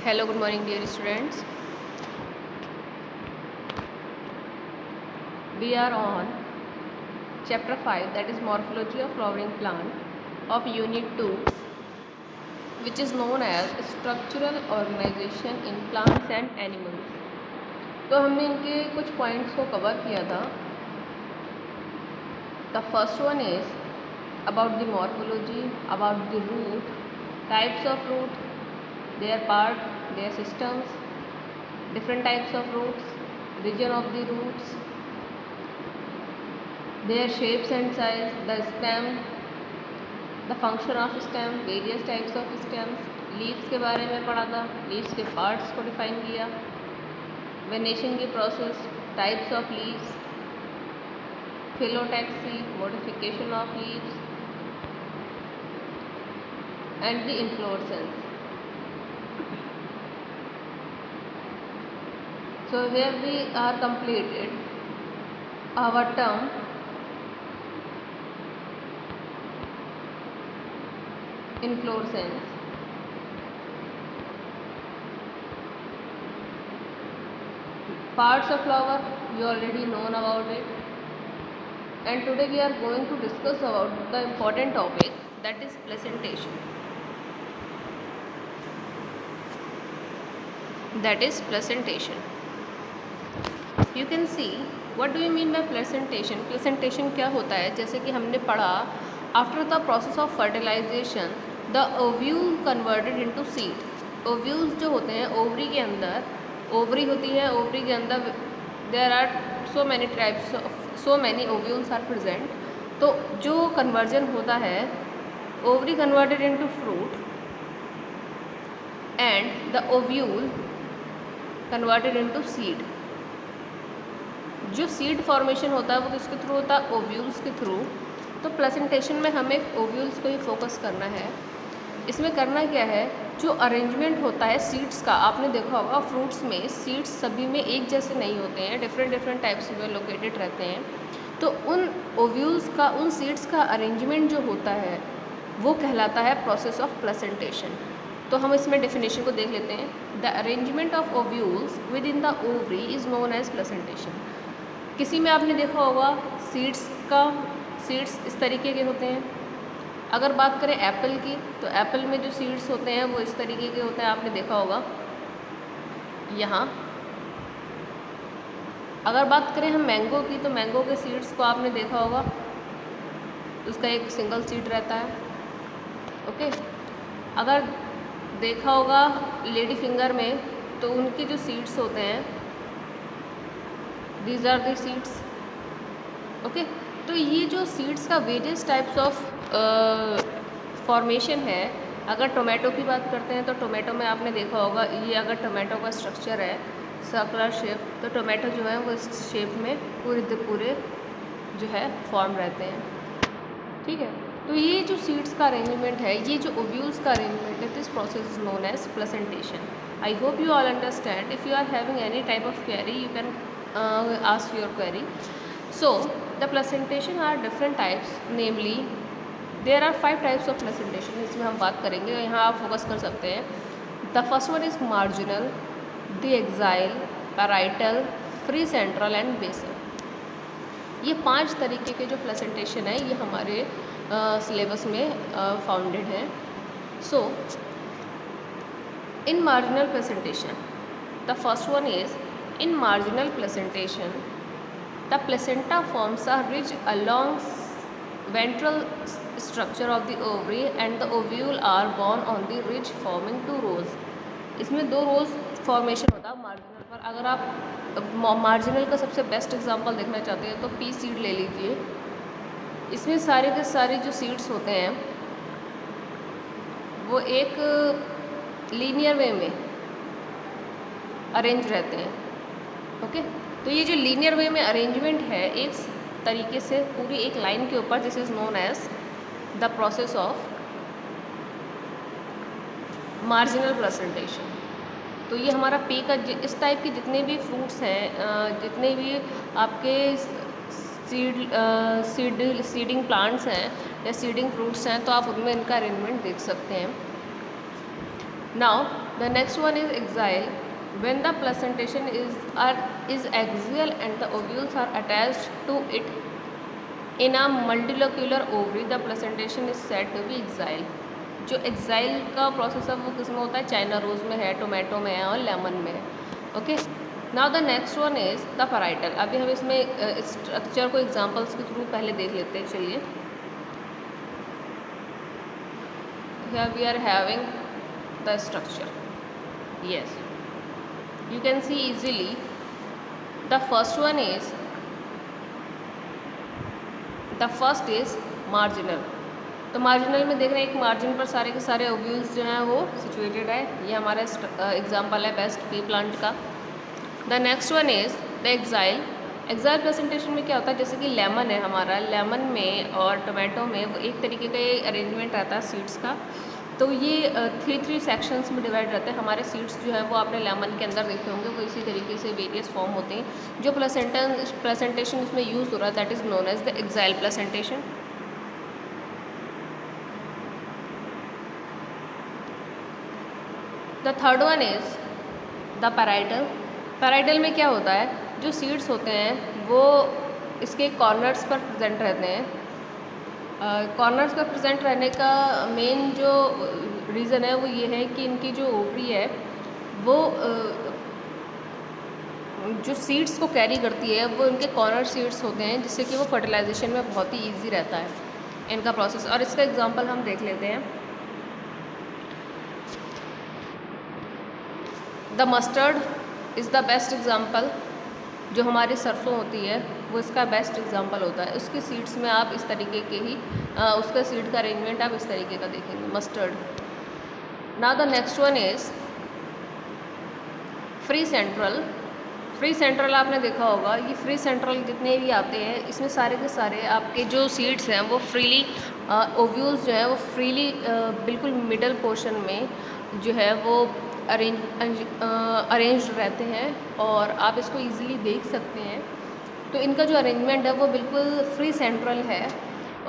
Hello, good morning, dear students. We are on chapter 5, that is Morphology of Flowering Plant of Unit 2, which is known as Structural Organization in Plants and Animals. तो हमने इनके कुछ points को cover किया था. The first one is about the morphology, about the root, types of root, their part, their systems, different types of roots, region of the roots, their shapes and size, the stem, the function of stem, various types of stems, leaves के बारे में पढ़ा था, leaves के parts को define किया, venation की process, types of leaves, phyllotaxy, modification of leaves, and the inflorescence. So here we are completed our term inflorescence. Parts of flower, you already known about it, and today we are going to discuss about the important topic, that is placentation. That is placentation. You can see what do you mean by placentation. Placentation क्या होता है, जैसे कि हमने पढ़ा, after the process of fertilization the ovule converted into seed. ovules जो होते हैं ओवरी के अंदर, ओवरी होती है, ओवरी के अंदर there are so many types of so many ovules are present. तो जो कन्वर्जन होता है, ovary converted into fruit and the ovule converted into seed. जो सीड फॉर्मेशन होता है वो किसके थ्रू होता है, ओव्यूल्स के थ्रू. तो प्लेसेंटेशन में हमें ओव्यूल्स को ही फोकस करना है. इसमें करना क्या है, जो अरेंजमेंट होता है सीड्स का, आपने देखा होगा फ्रूट्स में सीड्स सभी में एक जैसे नहीं होते हैं, डिफरेंट टाइप्स में लोकेटेड रहते हैं. तो उन ओव्यूल्स का, उन सीड्स का अरेंजमेंट जो होता है वो कहलाता है प्रोसेस ऑफ प्लेसेंटेशन. तो हम इसमें डेफिनेशन को देख लेते हैं. The arrangement of ovules with in the ovary is known as placentation. किसी में आपने देखा होगा सीड्स इस तरीके के होते हैं. अगर बात करें एप्पल की, तो एप्पल में जो सीड्स होते हैं वो इस तरीके के होते हैं, आपने देखा होगा यहाँ. अगर बात करें हम मैंगो की, तो मैंगो के सीड्स को आपने देखा होगा, उसका एक सिंगल सीड रहता है. ओके. अगर देखा होगा लेडी फिंगर में, तो उनके जो सीड्स होते हैं, these are the seeds. Okay. तो ये जो सीड्स का वेरियस टाइप्स ऑफ फॉर्मेशन है. अगर टोमेटो की बात करते हैं तो टोमेटो में आपने देखा होगा, ये अगर टोमेटो का स्ट्रक्चर है सर्कुलर शेप, तो टोमेटो जो है वो इस शेप में पूरे जो है फॉर्म रहते हैं. ठीक है. तो ये जो सीड्स का अरेंजमेंट है, ये जो ओव्यूल्स का अरेंजमेंट है, this process is known as placentation. I hope you all understand. If you are having any type of query, you can ask your query. So the placentation are different types, namely there are 5 types of placentation. इसमें हम बात करेंगे, यहाँ आप focus कर सकते हैं. The first one is marginal, the axial, parietal, free central and basal. ये 5 तरीके के जो प्लेसेंटेशन है ये हमारे सिलेबस में फाउंडेड है. So in marginal placentation, the first one is in marginal placentation, the placenta forms a ridge along ventral structure of the ovary and the ovule are born on the ridge forming 2 rows. इसमें 2 rows formation होता है marginal पर. अगर आप marginal का सबसे best example देखना चाहते हैं तो पी सीड ले लीजिए. इसमें सारे के सारे जो सीड्स होते हैं वो एक लीनियर वे में अरेंज रहते हैं. ओके. तो ये जो लीनियर वे में अरेंजमेंट है एक तरीके से पूरी एक लाइन के ऊपर, this is known as the process of marginal placentation. तो ये हमारा पी का इस टाइप के जितने भी फ्रूट्स हैं, जितने भी आपके सीडिंग प्लांट्स हैं या सीडिंग फ्रूट्स हैं, तो आप उनमें इनका अरेंजमेंट देख सकते हैं. Now The next one is exile. When the placentation is axial and the ovules are attached to it in a multilocular ovary, the placentation is said to be exile. जो exile का process है वो किस में होता है, China rose में है, टोमेटो में है और लेमन में है. Okay, now the next one is the parietal. अभी हम इसमें स्ट्रक्चर को एग्जांपल्स के थ्रू पहले देख लेते हैं. चलिए, here we are having the structure. Yes, you can see easily. The first is marginal. तो मार्जिनल में देख रहे हैं एक मार्जिन पर सारे के सारे ओव्यूल्स जो हैं वो सिचुएटेड है. ये हमारा एग्जांपल है बेस्ट पी प्लांट का. The next one is the exile. Exile presentation में क्या होता है, जैसे कि लेमन है हमारा, लेमन में और टोमेटो में वो एक तरीके का अरेंजमेंट रहता है सीड्स का. तो ये 3 सेक्शंस में डिवाइड रहते हैं. हमारे सीड्स जो है वो आपने लेमन के अंदर देखे होंगे, वो इसी तरीके से वेरियस फॉर्म होते हैं. जो प्लेसेंटेशन उसमें यूज़ हो रहा है that is known as the exile placentation. The third one is the parietal. Parietal में क्या होता है, जो सीड्स होते हैं वो इसके कॉर्नर्स पर प्रेजेंट रहते हैं. कॉर्नर्स पर प्रेजेंट रहने का मेन जो रीज़न है वो ये है कि इनकी जो ओवरी है वो जो सीड्स को कैरी करती है वो इनके कॉर्नर सीड्स होते हैं, जिससे कि वो फर्टिलाइजेशन में बहुत ही ईजी रहता है इनका प्रोसेस. और इसका एग्जांपल हम देख लेते हैं. The mustard is the best example. जो हमारी सरसों होती है वो इसका बेस्ट एग्जांपल होता है. उसकी सीड्स में आप इस तरीके के ही उसका सीड का अरेंजमेंट आप इस तरीके का देखेंगे, mustard. Now the next one is free central. Free central आपने देखा होगा, ये फ्री सेंट्रल जितने भी आते हैं इसमें सारे के सारे आपके जो सीड्स हैं वो फ्रीली ओव्यूल्स जो है वो फ्रीली बिल्कुल मिडल पोर्शन में जो है वो अरेंज रहते हैं और आप इसको इजीली देख सकते हैं. तो इनका जो अरेंजमेंट है वो बिल्कुल फ्री सेंट्रल है.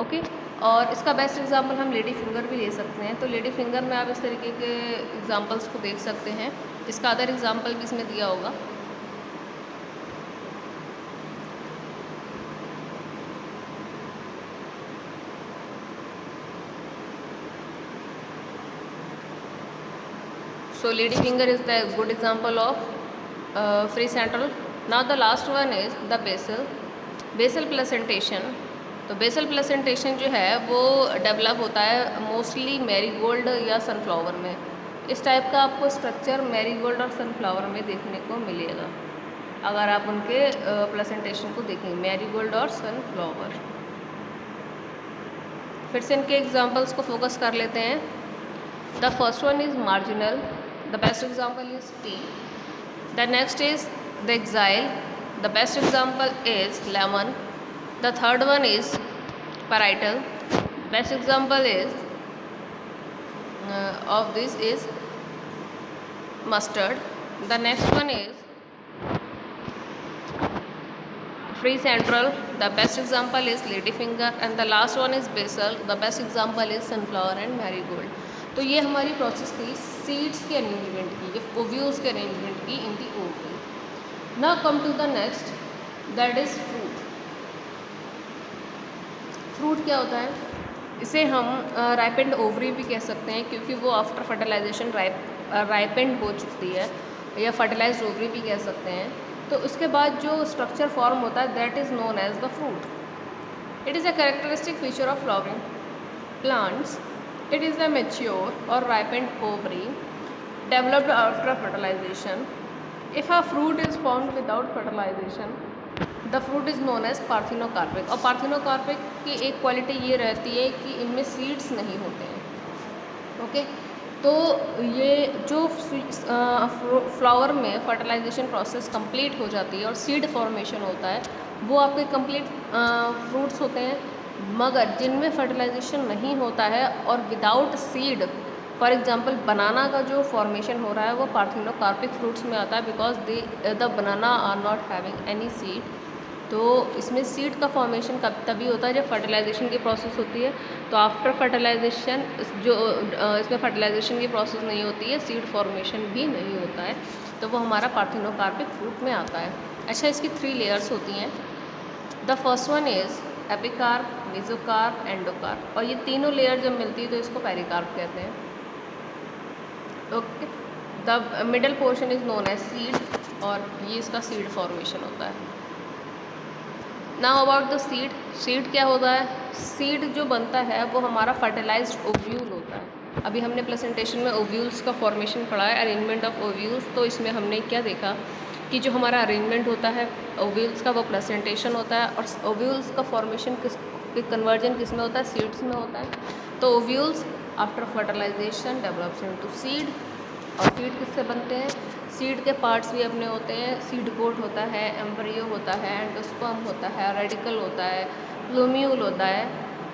ओके, और इसका बेस्ट एग्जांपल हम लेडी फिंगर भी ले सकते हैं. तो लेडी फिंगर में आप इस तरीके के एग्जांपल्स को देख सकते हैं. इसका अदर एग्जांपल भी इसमें दिया होगा. So lady finger is the good example of free central. Now the last one is the basal placentation. तो बेसल प्लेसेंटेशन जो है वो डेवलप होता है मोस्टली मैरीगोल्ड या सनफ्लावर में. इस टाइप का आपको स्ट्रक्चर मैरीगोल्ड और सनफ्लावर में देखने को मिलेगा अगर आप उनके प्लेसेंटेशन को देखेंगे, मैरीगोल्ड और सनफ्लावर. फिर से इनके एग्जांपल्स को फोकस कर लेते हैं. The first one is marginal. The best example is tea. The next is the exile. The best example is lemon. The third one is parietal. Best example is of this is mustard. The next one is free central. The best example is ladyfinger, and the last one is basil. The best example is sunflower and marigold. तो ये हमारी process थी seeds के arrangement की, ovules के arrangement की in the ovary. Now come to the next that is fruit. Fruit क्या होता है, इसे हम राइपेंड ओवरी भी कह सकते हैं क्योंकि वो आफ्टर फर्टिलाइजेशन राइपेंड हो चुकी है, या फर्टिलाइज्ड ओवरी भी कह सकते हैं. तो उसके बाद जो स्ट्रक्चर फॉर्म होता है that is known as the fruit. It is a characteristic feature of flowering plants. It is a mature or ripened ovary developed after fertilization. If a fruit is formed without fertilization, the fruit is known as parthenocarpic. और parthenocarpic की एक quality ये रहती है कि इनमें seeds नहीं होते हैं. ओके, तो ये जो फ्लावर में फर्टिलाइजेशन प्रोसेस कंप्लीट हो जाती है और सीड फॉर्मेशन होता है वो आपके कंप्लीट फ्रूट्स होते हैं. मगर जिनमें फर्टिलाइजेशन नहीं होता है और विदाउट सीड, फॉर एग्जांपल बनाना का जो फॉर्मेशन हो रहा है वो पार्थेनोकार्पिक फ्रूट्स में आता है because the banana are not having any seed. तो इसमें सीड का फॉर्मेशन कब तभी होता है जब फर्टिलाइजेशन की प्रोसेस होती है. तो आफ्टर फर्टिलाइजेशन जो इसमें फर्टिलाइजेशन की प्रोसेस नहीं होती है, सीड फॉर्मेशन भी नहीं होता है, तो वो हमारा पार्थेनोकार्पिक फ्रूट में आता है। अच्छा, इसकी 3 लेयर्स होती हैं। The first one is epicarp, mesocarp, endocarp, और ये तीनों लेयर जब मिलती है तो इसको पेरिकार्प कहते हैं। Okay, the middle portion is known as seed, और ये इसका सीड फॉर्मेशन होता है। Now about the seed, seed क्या होता है? सीड जो बनता है वो हमारा फर्टिलाइज्ड ओव्यूल होता है। अभी हमने प्रेजेंटेशन में ओव्यूल्स का फॉर्मेशन पढ़ा है, अरेंजमेंट ऑफ ओव्यूल्स, तो इसमें हमने क्या देखा कि जो हमारा अरेंजमेंट होता है ओव्यूल्स का वो प्रेजेंटेशन होता है, और ओव्यूल्स का फॉर्मेशन कन्वर्जन किस में होता है? सीड्स में होता है। तो ovules after fertilisation develops into seed, और सीड किससे बनते हैं? सीड के पार्ट्स भी अपने होते हैं। सीड कोट होता है, एम्ब्रियो होता है, एंडोस्पर्म होता है, रेडिकल होता है, प्लूम्यूल होता है,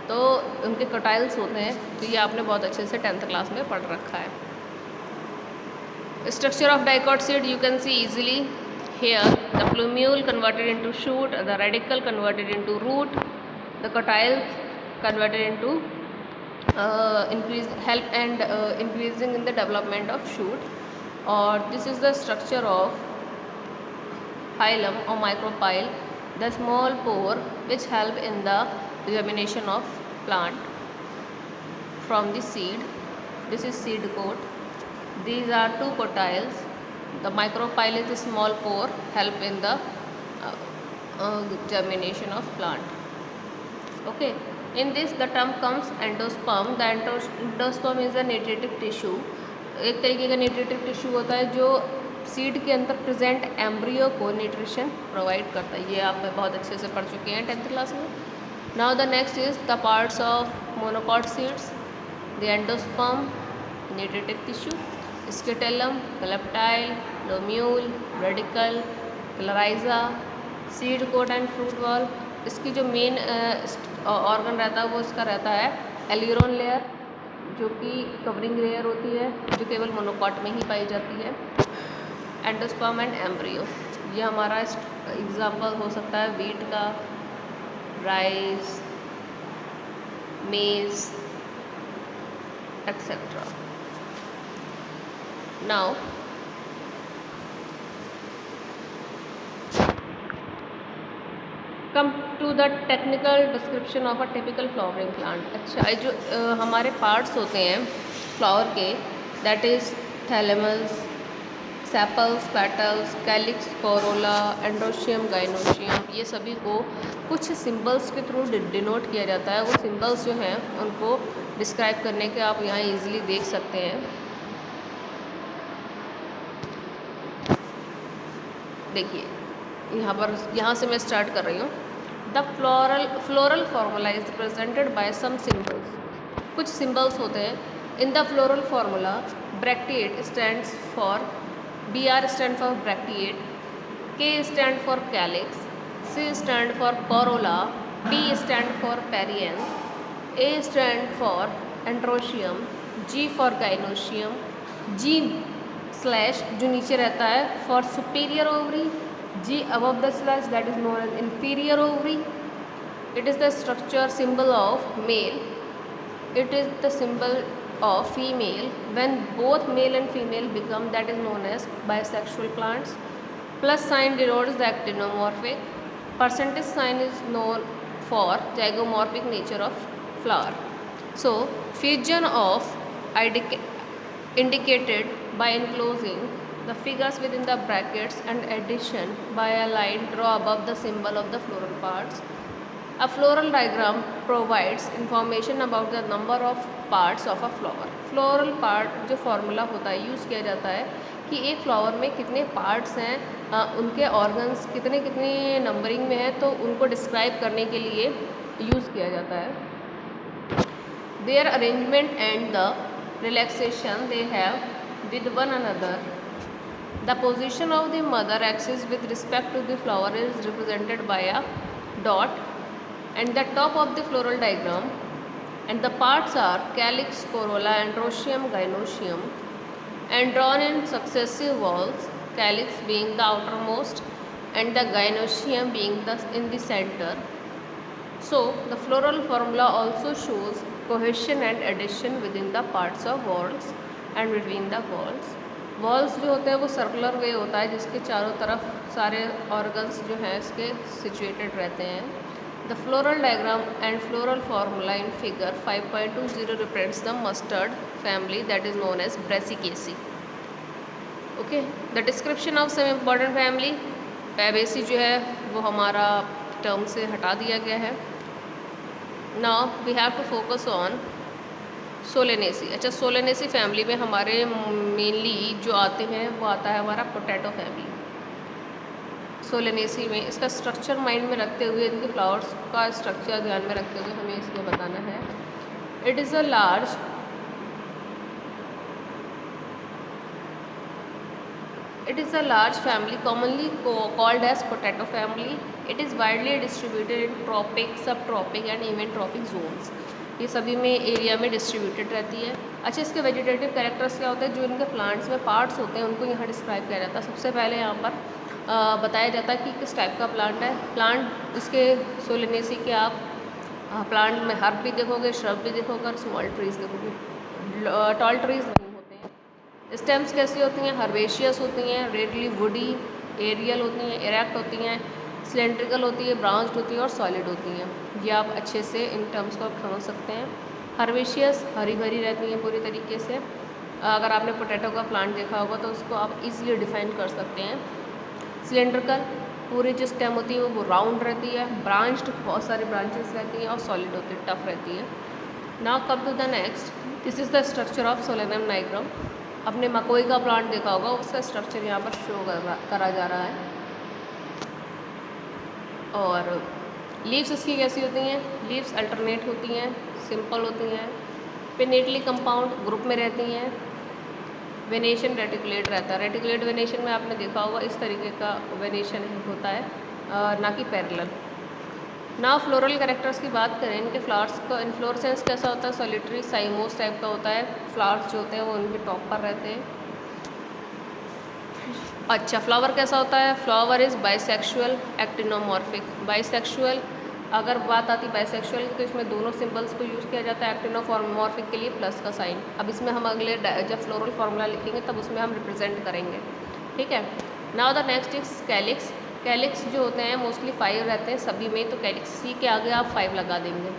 तो उनके कटाइल्स होते हैं। तो ये आपने बहुत अच्छे से 10th क्लास में पढ़ रखा है। Structure of dicot seed you can see easily here. The plumule converted into shoot, the radical converted into root, the cotyls converted into increasing in the development of shoot. Or this is the structure of phylum or micropyle, the small pore which help in the germination of plant from the seed. This is seed coat. These are 2 cotyls. The micropyle is a small pore, help in the germination of plant. Okay. In this the term comes endosperm. The endosperm is a nutritive tissue. एक तरीके का nutritive tissue होता है जो seed के अंदर present embryo को nutrition provide करता है। ये आप बहुत अच्छे से पढ़ चुके हैं 10th क्लास में। Now the next is the parts of monocot seeds, the endosperm nutritive tissue, scutellum, coleoptile, plumule, radicle, coleorhiza, seed coat and fruit wall. इसकी जो मेन ऑर्गन रहता है वो इसका रहता है एलियरोन लेयर, जो कि कवरिंग लेयर होती है, जो केवल मोनोकॉट में ही पाई जाती है। एंडोस्पर्म एंड एम्ब्रियो, ये हमारा एग्जाम्पल हो सकता है वीट का, राइस, मेज etcetera. Now come to the technical description of a typical flowering plant. अच्छा, जो हमारे पार्ट्स होते हैं फ्लावर के, that is thalamus, sepals, petals, calyx, Corolla, androecium, gynoecium, ये सभी को कुछ सिंबल्स के थ्रू डिनोट किया जाता है। वो सिंबल्स जो हैं उनको डिस्क्राइब करने के आप यहाँ इजीली देख सकते हैं। देखिए यहाँ से मैं स्टार्ट कर रही हूँ। The floral formula is presented by some symbols. कुछ सिंबल्स होते हैं in the floral formula. Bracteate stands for, BR stand for bracteate, K stand for calyx, C stand for Corolla, P stand for पेरियन, A stand for androecium, G for gynoecium, G slash जो नीचे रहता है for superior ovary, G above the slash that is known as inferior ovary. It is the structure symbol of male. It is the symbol of female. When both male and female become, that is known as bisexual plants. Plus sign denotes the actinomorphic. Percentage sign is known for zygomorphic nature of flower. So fusion of indicated by enclosing the figures within the brackets and addition by a line draw above the symbol of the floral parts. A floral diagram provides information about the number of parts of a flower. Floral part जो formula होता है use किया जाता है कि एक flower में कितने पार्ट्स हैं, उनके ऑर्गन्स कितने कितने नंबरिंग में है, तो उनको डिस्क्राइब करने के लिए यूज़ किया जाता है। Their arrangement and the relaxation they have with one another. The position of the mother axis with respect to the flower is represented by a dot and the top of the floral diagram, and the parts are calyx, corolla, androecium, gynoecium, and drawn in successive whorls, calyx being the outermost and the gynoecium being in the center. So the floral formula also shows cohesion and addition with in the parts of walls and between the walls. Walls जो होते हैं वो circular वे होता है जिसके चारों तरफ सारे ऑर्गन्स जो हैं इसके सिचुएटेड रहते हैं। The floral diagram and floral formula in figure 5.20 represents the mustard family that is known as Brassicaceae. Okay, the description of some important family, Fabaceae जो है वो हमारा टर्म से हटा दिया गया है। Now we have to focus on Solanaceae. अच्छा, सोलेनेसी फैमिली में हमारे मेनली जो आते हैं वो आता है हमारा पोटैटो फैमिली। सोलेनेसी में इसका स्ट्रक्चर माइंड में रखते हुए, इनके फ्लावर्स का स्ट्रक्चर ध्यान में रखते हुए हमें इसको बताना है। It is a large family commonly called as potato family. It is widely distributed in tropic, subtropic and even tropic zones. ये सभी में एरिया में डिस्ट्रीब्यूटेड रहती है। अच्छा, इसके वेजिटेटिव कैरेक्टर्स क्या होते हैं? जो इनके प्लांट्स में पार्ट्स होते हैं उनको यहाँ डिस्क्राइब किया जाता है। सबसे पहले यहाँ पर बताया जाता है कि किस टाइप का प्लांट है। प्लांट इसके सोलेनेसी के आप प्लांट में हर्ब भी देखोगे, श्रब भी देखोगे और स्मॉल ट्रीज देखोगे, टॉल ट्रीज नहीं होते हैं। स्टेम्स कैसी होती हैं? हर्बेशियस होती हैं, रेडली वुडी, एरियल होती हैं, इरेक्ट होती हैं, सिलेंड्रिकल होती है, ब्रांच्ड होती है और सॉलिड होती हैं। ये आप अच्छे से इन टर्म्स को आप समझ सकते हैं। हर्बेशियस हरी भरी रहती हैं पूरी तरीके से। अगर आपने पोटैटो का प्लांट देखा होगा तो उसको आप इजीली डिफाइन कर सकते हैं। सिलेंड्रिकल, पूरी जो स्टेम होती है वो राउंड रहती है, ब्रांच्ड बहुत सारी ब्रांचेस रहती हैं और सॉलिड होती है, टफ रहती है। Now come to the next, this is the structure of Solanum nigrum. अपने मकोई का प्लांट देखा होगा, उसका स्ट्रक्चर यहाँ पर शो करा जा रहा है। और लीव्स इसकी कैसी होती हैं? लीव्स अल्टरनेट होती हैं, सिंपल होती हैं, पिनेटली कंपाउंड ग्रुप में रहती हैं। वेनेशन रेटिकुलेट रहता है। रेटिकुलेट वेनेशन में आपने देखा होगा इस तरीके का वेनेशन होता है, ना कि पैरेलल। ना फ्लोरल कैरेक्टर्स की बात करें, इनके फ्लावर्स का इन्फ्लोरेसेंस कैसा होता है? सॉलिटरी साइमोस टाइप का होता है। फ्लावर्स जो होते हैं वो उनके टॉप पर रहते हैं। अच्छा, फ्लावर कैसा होता है? Flower is bisexual actinomorphic. Bisexual, अगर बात आती बाइसेक्सुअल की तो इसमें दोनों सिंबल्स को यूज़ किया जाता है। एक्टिनोमॉर्फिक के लिए प्लस का साइन। अब इसमें हम अगले जब फ्लोरल फार्मूला लिखेंगे तब उसमें हम रिप्रेजेंट करेंगे, ठीक है। Now the next is calyx. Calyx जो होते हैं मोस्टली 5 रहते हैं सभी में, तो कैलिक्स सी के आगे आप 5 लगा देंगे।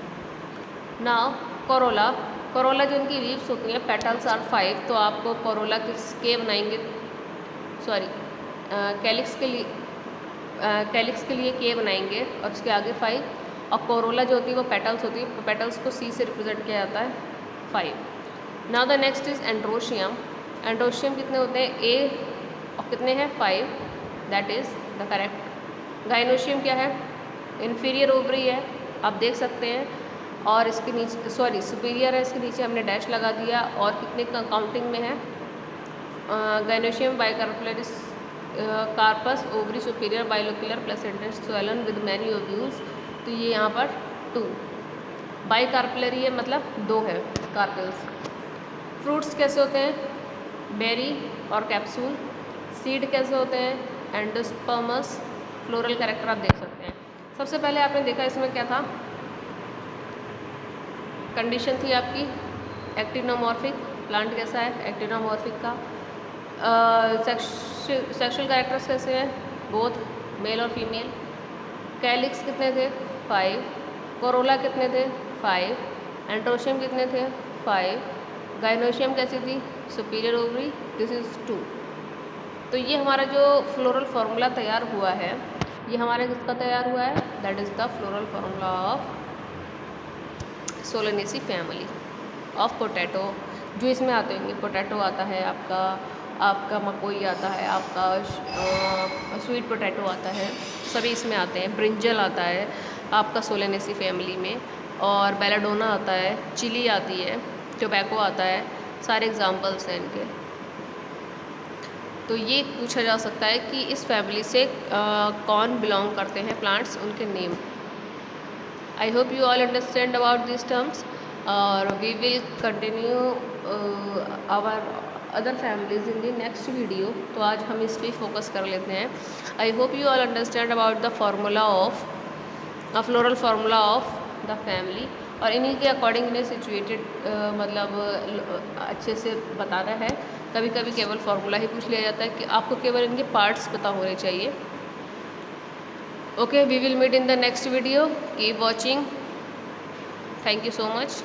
Now Corolla. कोरोला जो उनकी लीव्स होती हैं, पेटल्स आर 5, तो आपको कोरोला किसके बनाएंगे? सॉरी, कैलिक्स के लिए के बनाएंगे और उसके आगे 5। और कोरोला जो होती है वो पेटल्स होती है, पेटल्स को सी से रिप्रेजेंट किया जाता है 5। Now the next is androecium. Androecium कितने होते हैं? ए, और कितने हैं? 5, that is the correct. Gynoecium क्या है? इन्फीरियर ओवरी है, आप देख सकते हैं। और इसके नीचे सॉरी सुपीरियर है, इसके नीचे हमने डैश लगा दिया। और कितने का काउंटिंग में है? Gynoecium bicarpellary syncarpous, ovary superior, bilocular, placental, swollen with many ovules. तो ये यहाँ पर 2। बाइकार्पुलरी है मतलब 2 है कार्पेल्स। फ्रूट्स कैसे होते हैं? बेरी और कैप्सूल। सीड कैसे होते हैं? एंडोस्पर्मस। फ्लोरल कैरेक्टर आप देख सकते हैं। सबसे पहले आपने देखा इसमें क्या था? कंडीशन थी आपकी एक्टिनोमॉर्फिक। प्लांट कैसा है? एक्टिनोमॉर्फिक का। सेक्सुअल कैरेक्टर्स कैसे हैं? बोथ मेल और फीमेल। कैलिक्स कितने थे? 5। कोरोला कितने थे? 5। एंड्रोशियम कितने थे? 5। गाइनोशियम कैसी थी? Superior ovary, this is 2। तो ये हमारा जो फ्लोरल फार्मूला तैयार हुआ है, ये हमारे किसका तैयार हुआ है? That is the floral formula of Solanaceae family of potato. जो इसमें आते होंगे, पोटैटो आता है आपका मकोई आता है, आपका स्वीट पोटैटो आता है, सभी इसमें आते हैं। ब्रिंजल आता है आपका सोलेनेसी फैमिली में, और बेलाडोना आता है, चिली आती है, टोबैको आता है, सारे एग्जांपल्स हैं इनके। तो ये पूछा जा सकता है कि इस फैमिली से कौन बिलोंग करते हैं प्लांट्स, उनके name. I hope you all understand about this terms, और we will continue our other families in the next video. तो आज हम इस पर फोकस कर लेते हैं। I hope you all understand about the formula of floral formula of the family और इन्हीं के अकॉर्डिंग इन्हें सिचुएटेड मतलब अच्छे से बताना है। कभी कभी केवल फार्मूला ही पूछ लिया जाता है कि आपको केवल इनके पार्ट्स पता होने चाहिए। Okay, we will meet in the next video, keep watching, thank you so much.